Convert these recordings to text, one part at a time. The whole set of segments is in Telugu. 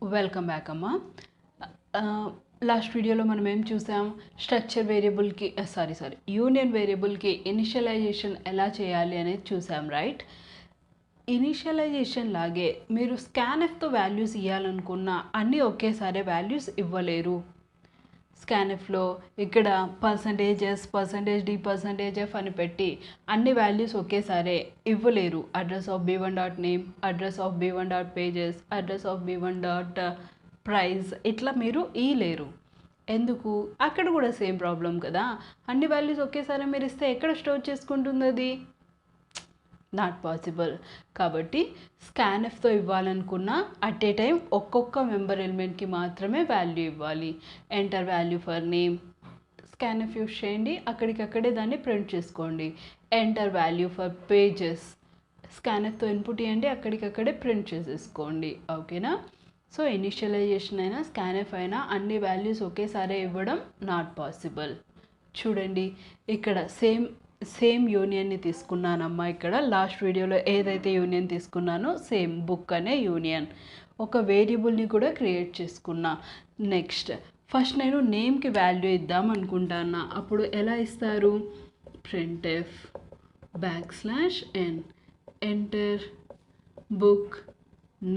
వెల్కమ్ బ్యాక్ అమ్మా. లాస్ట్ వీడియోలో మనం ఏం చూసాం, స్ట్రక్చర్ వేరియబుల్కి యూనియన్ వేరియబుల్కి ఇనిషియలైజేషన్ ఎలా చేయాలి అనేది చూసాం, రైట్? ఇనిషియలైజేషన్ లాగే మీరు స్కాన్ఎఫ్తో వాల్యూస్ ఇవ్వాలనుకున్న అన్నీ ఒకేసారి వాల్యూస్ ఇవ్వలేరు. స్కాన్ఎఫ్లో ఇక్కడ %s, %d, %f అని పెట్టి అన్ని వాల్యూస్ ఒకేసారి ఇవ్వలేరు. Address of b1.name, address of b1.pages, address of b1.price ఇట్లా మీరు ఇవ్వలేరు. ఎందుకు? అక్కడ కూడా సేమ్ ప్రాబ్లం కదా. అన్ని వాల్యూస్ ఒకేసారి మీరు ఇస్తే ఎక్కడ స్టోర్ చేసుకుంటుంది అది? Not possible. కాబట్టి స్కాన్ఎఫ్తో ఇవ్వాలనుకున్న అట్ ఏ టైం ఒక్కొక్క మెంబర్ ఎలిమెంట్కి మాత్రమే వాల్యూ ఇవ్వాలి. Enter value for name, scanf use చేయండి, అక్కడికక్కడే దాన్ని ప్రింట్ చేసుకోండి. ఎంటర్ వాల్యూ ఫర్ పేజెస్, స్కాన్ఎఫ్తో ఇన్పుట్ ఇవ్వండి, అక్కడికక్కడే ప్రింట్ చేసేసుకోండి. ఓకేనా? సో ఇనిషియలైజేషన్ అయినా స్కాన్ఎఫ్ అయినా అన్ని వాల్యూస్ ఒకేసారి ఇవ్వడం నాట్ పాసిబుల్. చూడండి, ఇక్కడ సేమ్ యూనియన్ని తీసుకున్నానమ్మా. ఇక్కడ లాస్ట్ వీడియోలో ఏదైతే యూనియన్ తీసుకున్నానో సేమ్ బుక్ అనే యూనియన్. ఒక వేరియబుల్ని కూడా క్రియేట్ చేసుకున్నా. నెక్స్ట్ ఫస్ట్ నేను నేమ్కి వాల్యూ ఇద్దాం అనుకుంటాను. అప్పుడు ఎలా ఇస్తారు? printf \n enter book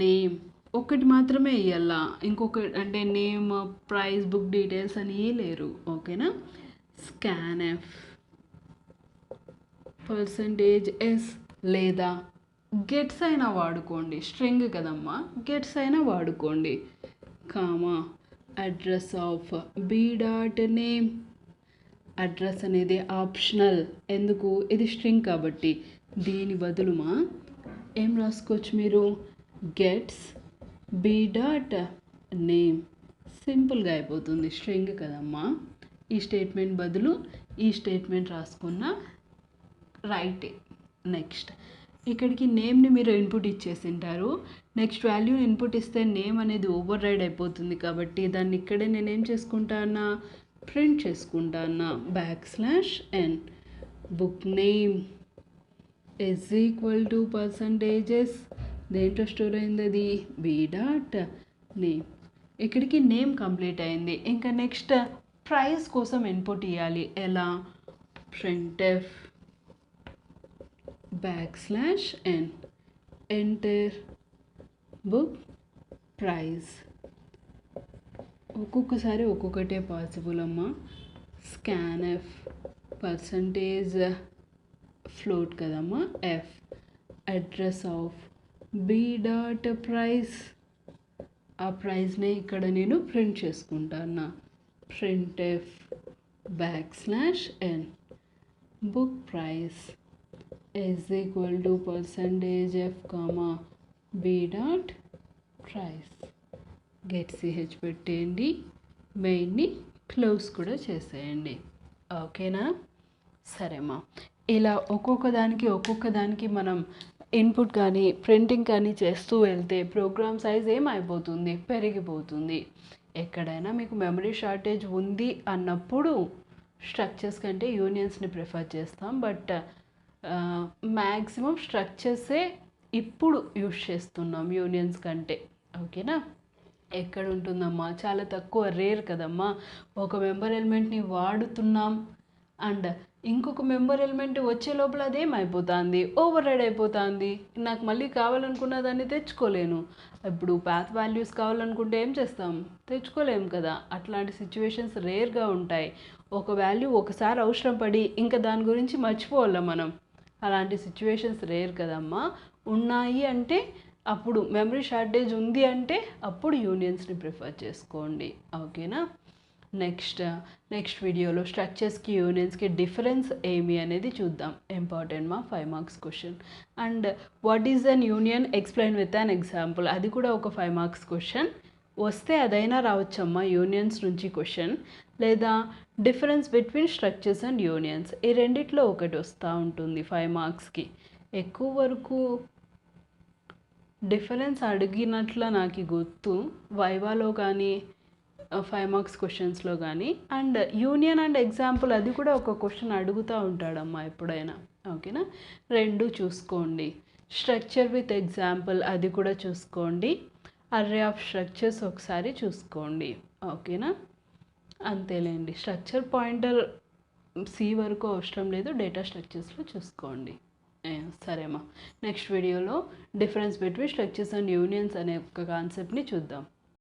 name ఒకటి మాత్రమే ఇవ్వాలా, ఇంకొక అంటే నేమ్, ప్రైస్, బుక్ డీటెయిల్స్ అని ఇవ్వలేరు. ఓకేనా? scanf %s లేదా గెట్స్ అయినా వాడుకోండి, స్ట్రింగ్ కదమ్మా, గెట్స్ అయినా వాడుకోండి. Comma address of b.name, address అనేది ఆప్షనల్. ఎందుకు? ఇది స్ట్రింగ్ కాబట్టి. దీని బదులుమా ఏం రాసుకోవచ్చు మీరు? Gets b.name. సింపుల్గా అయిపోతుంది, స్ట్రింగ్ కదమ్మా. ఈ స్టేట్మెంట్ బదులు ఈ స్టేట్మెంట్ రాసుకున్న రైట్. నెక్స్ట్ ఇక్కడికి నేమ్ని మీరు ఇన్పుట్ ఇచ్చేసింటారు. నెక్స్ట్ వాల్యూ ఇన్పుట్ ఇస్తే నేమ్ అనేది ఓవర్ రైడ్ అయిపోతుంది కాబట్టి దాన్ని ఇక్కడే నేనేం చేసుకుంటానా, ప్రింట్ చేసుకుంటానా. \n book name is equal to %s, దేంట్లో స్టోర్ అయింది అది? b.name. ఇక్కడికి నేమ్ కంప్లీట్ అయింది. ఇంకా నెక్స్ట్ ప్రైస్ కోసం ఇన్పుట్ ఇవ్వాలి. ఎలా? printf \n enter book price. ఒక్కొక్కసారి ఒక్కొక్కటే పాసిబుల్ అమ్మా. scanf %float కదమ్మా, f అడ్రస్ ఆఫ్ b.price, ఆ ప్రైస్నే ఇక్కడ నేను ప్రింట్ చేసుకుంటాను. printf \n book price is equal to %f, b.price. Get ch పెట్టేయండి, మెయిన్ని క్లోజ్ కూడా చేసేయండి. ఓకేనా? సరేమ్మా. ఇలా ఒక్కొక్క దానికి మనం ఇన్పుట్ కానీ ప్రింటింగ్ కానీ చేస్తూ వెళ్తే ప్రోగ్రామ్ సైజ్ ఏమైపోతుంది? పెరిగిపోతుంది. ఎక్కడైనా మీకు మెమరీ షార్టేజ్ ఉంది అన్నప్పుడు స్ట్రక్చర్స్ కంటే యూనియన్స్ని ప్రిఫర్ చేస్తాం. బట్ మ్యాక్సిమం స్ట్రక్చర్సే ఇప్పుడు యూజ్ చేస్తున్నాం యూనియన్స్ కంటే. ఓకేనా? ఎక్కడ ఉంటుందమ్మా? చాలా తక్కువ, రేర్ కదమ్మా. ఒక మెంబర్ ఎలిమెంట్ని వాడుతున్నాం అండ్ ఇంకొక మెంబర్ ఎలిమెంట్ వచ్చే లోపల అదేమైపోతుంది? ఓవర్ రైడ్ అయిపోతుంది. నాకు మళ్ళీ కావాలనుకున్న దాన్ని తెచ్చుకోలేను. ఇప్పుడు పాత్ వాల్యూస్ కావాలనుకుంటే ఏం చేస్తాం? తెచ్చుకోలేము కదా. అట్లాంటి సిచ్యువేషన్స్ రేర్గా ఉంటాయి. ఒక వాల్యూ ఒకసారి అవసరం పడి ఇంకా దాని గురించి మర్చిపోవాలా మనం. అలాంటి సిచ్యువేషన్స్ రేర్ కదమ్మా. ఉన్నాయి అంటే అప్పుడు మెమరీ షార్టేజ్ ఉంది అంటే అప్పుడు యూనియన్స్ని ప్రిఫర్ చేసుకోండి. ఓకేనా? నెక్స్ట్ వీడియోలో స్ట్రక్చర్స్కి యూనియన్స్కి డిఫరెన్స్ ఏమి అనేది చూద్దాం. ఇంపార్టెంట్ మా 5 marks question. And what is an union explain with an example, అది కూడా ఒక 5 మార్క్స్ క్వశ్చన్. వస్తే అదైనా రావచ్చమ్మా యూనియన్స్ నుంచి క్వశ్చన్, లేదా difference between structures and unions, ఈ రెండిట్లో ఒకటి వస్తూ ఉంటుంది 5 మార్క్స్కి. ఎక్కువ వరకు డిఫరెన్స్ అడిగినట్లు నాకు గుర్తు వైవాలో కానీ 5 మార్క్స్ క్వశ్చన్స్లో కానీ. అండ్ యూనియన్ అండ్ ఎగ్జాంపుల్ అది కూడా ఒక క్వశ్చన్ అడుగుతూ ఉంటాడమ్మా ఎప్పుడైనా. ఓకేనా? రెండు చూసుకోండి. స్ట్రక్చర్ విత్ ఎగ్జాంపుల్ అది కూడా చూసుకోండి. అర్రే ఆఫ్ స్ట్రక్చర్స్ ఒకసారి చూసుకోండి. ఓకేనా? అంతేలేండి. స్ట్రక్చర్ పాయింటర్ సి వరకు అవసరం లేదు, డేటా స్ట్రక్చర్స్లో చూసుకోండి. సరేమ్మా, నెక్స్ట్ వీడియోలో difference between structures and unions అనే ఒక కాన్సెప్ట్ని చూద్దాం.